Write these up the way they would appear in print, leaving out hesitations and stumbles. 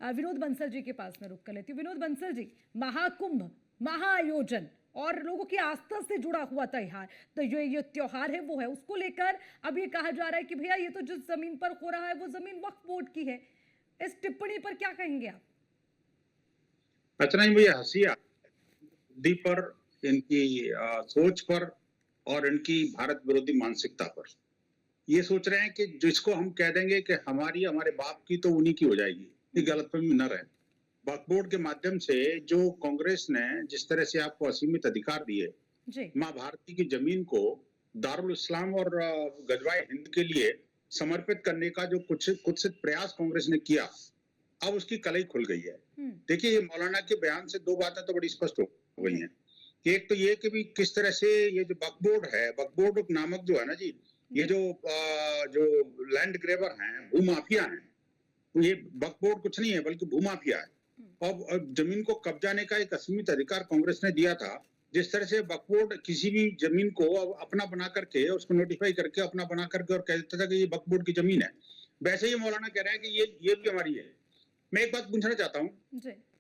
विनोद बंसल जी के पास में रुक कर लेती हूँ। विनोद बंसल जी, महाकुंभ, महाआयोजन और लोगों की आस्था से जुड़ा हुआ त्योहार, तो ये त्योहार है वो है, उसको लेकर अब ये कहा जा रहा है कि भैया ये तो जिस जमीन पर हो रहा है वो जमीन वक्फ बोर्ड की है। इस टिप्पणी पर क्या कहेंगे आप? अच्छा नहीं, मुझे हंसी आ बुद्धि पर, इनकी सोच पर और इनकी भारत विरोधी मानसिकता पर। ये सोच रहे हैं कि जिसको हम कह देंगे कि हमारी हमारे बाप की तो उन्हीं की हो जाएगी, ये गलतफहमी न रहे। वक्फ बोर्ड के माध्यम से जो कांग्रेस ने जिस तरह से आपको असीमित अधिकार दिए, जी। माँ भारती की जमीन को दारुल इस्लाम और गजवाए हिंद के लिए समर्पित करने का जो कुछ कुत्सित प्रयास कांग्रेस ने किया, अब उसकी कलई खुल गई है। देखिए, ये मौलाना के बयान से दो बातें तो बड़ी स्पष्ट हो गई हैं कि एक तो ये कि भी किस तरह से ये जो वक्फ बोर्ड है, वक्फ बोर्ड नामक जो है ना जी, ये जो लैंड ग्रेबर हैं, भूमाफिया हैं, तो ये वक्फ बोर्ड कुछ नहीं है बल्कि भूमाफिया है। अब जमीन को कब्जाने का एक असीमित अधिकार कांग्रेस ने दिया था। जिस तरह से वक्फ बोर्ड किसी भी जमीन को अपना बना करके उसको नोटिफाई करके अपना बना करके और कह देता था कि ये वक्फ बोर्ड की जमीन है, वैसे ही मौलाना कह रहे हैं कि ये भी हमारी है। मैं एक बात पूछना चाहता हूँ,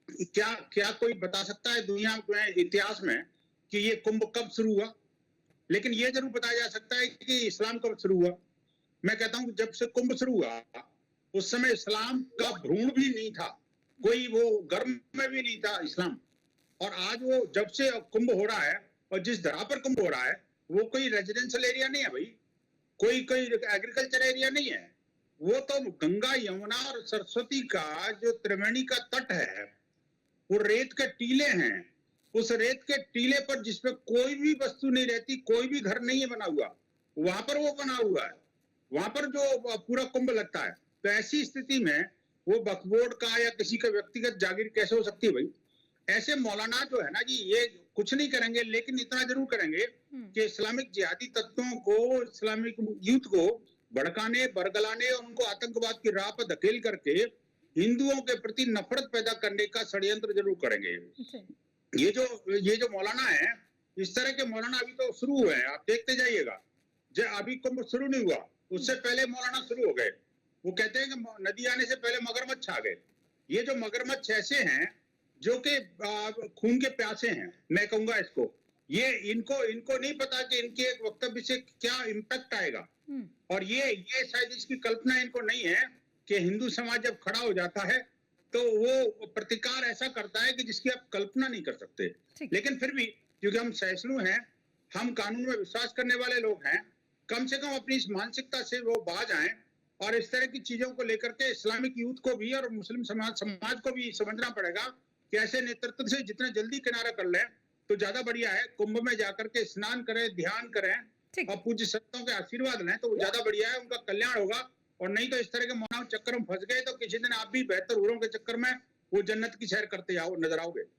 क्या क्या कोई बता सकता है दुनिया में, इतिहास में, कि ये कुंभ कब शुरू हुआ? लेकिन ये जरूर बताया जा सकता है कि इस्लाम कब शुरू हुआ। मैं कहता हूँ जब से कुंभ शुरू हुआ उस समय इस्लाम का भ्रूण भी नहीं था, कोई वो गर्भ में भी नहीं था इस्लाम। और आज वो जब से कुंभ हो रहा है और जिस धरा पर कुंभ हो रहा है वो कोई रेजिडेंशियल एरिया नहीं है भाई, कोई कोई एग्रीकल्चर एरिया नहीं है। वो तो गंगा यमुना और सरस्वती का जो त्रिवेणी का तट है, वो रेत के टीले हैं। उस रेत के टीले पर जिसपे कोई भी वस्तु नहीं रहती, कोई भी घर नहीं है बना हुआ, वहां पर वो बना हुआ है, वहां पर जो पूरा कुंभ लगता है। तो ऐसी स्थिति में वो वक्फ बोर्ड का या किसी का व्यक्तिगत जागीर कैसे हो सकती है भाई? ऐसे मौलाना जो है ना जी, ये कुछ नहीं करेंगे लेकिन इतना जरूर करेंगे कि इस्लामिक जिहादी तत्वों को, इस्लामिक यूथ को भड़काने, बरगलाने और उनको आतंकवाद की राह पर धकेल करके हिंदुओं के प्रति नफरत पैदा करने का षड्यंत्र जरूर करेंगे। ये जो मौलाना है, इस तरह के मौलाना अभी तो शुरू हुए हैं, आप देखते जाइएगा। जो अभी कुंभ शुरू नहीं हुआ, उससे पहले मौलाना शुरू हो गए। वो कहते हैं कि नदी आने से पहले मगरमच्छ आ गए। ये जो मगरमच्छ ऐसे हैं जो कि खून के प्यासे हैं, मैं कहूंगा इसको, ये इनको इनको नहीं पता कि इनके एक वक्तव्य से क्या इम्पैक्ट आएगा। और ये शायद इसकी कल्पना इनको नहीं है कि हिंदू समाज जब खड़ा हो जाता है तो वो प्रतिकार ऐसा करता है कि जिसकी आप कल्पना नहीं कर सकते। लेकिन फिर भी क्योंकि हम सहिष्णु हैं, हम कानून में विश्वास करने वाले लोग हैं, कम से कम अपनी इस मानसिकता से वो बाज आए और इस तरह की चीजों को लेकर के इस्लामिक यूथ को भी और मुस्लिम समाज को भी समझना पड़ेगा कि ऐसे नेतृत्व से जितना जल्दी किनारा कर लें तो ज्यादा बढ़िया है। कुंभ में जाकर के स्नान करें, ध्यान करें और पूज्य संतों के आशीर्वाद लें तो ज्यादा बढ़िया है, उनका कल्याण होगा। और नहीं तो इस तरह के मानव चक्कर में फंस गए तो किसी दिन आप भी बेहतर हूरों के चक्कर में वो जन्नत की सैर करते आओ नजर आओगे।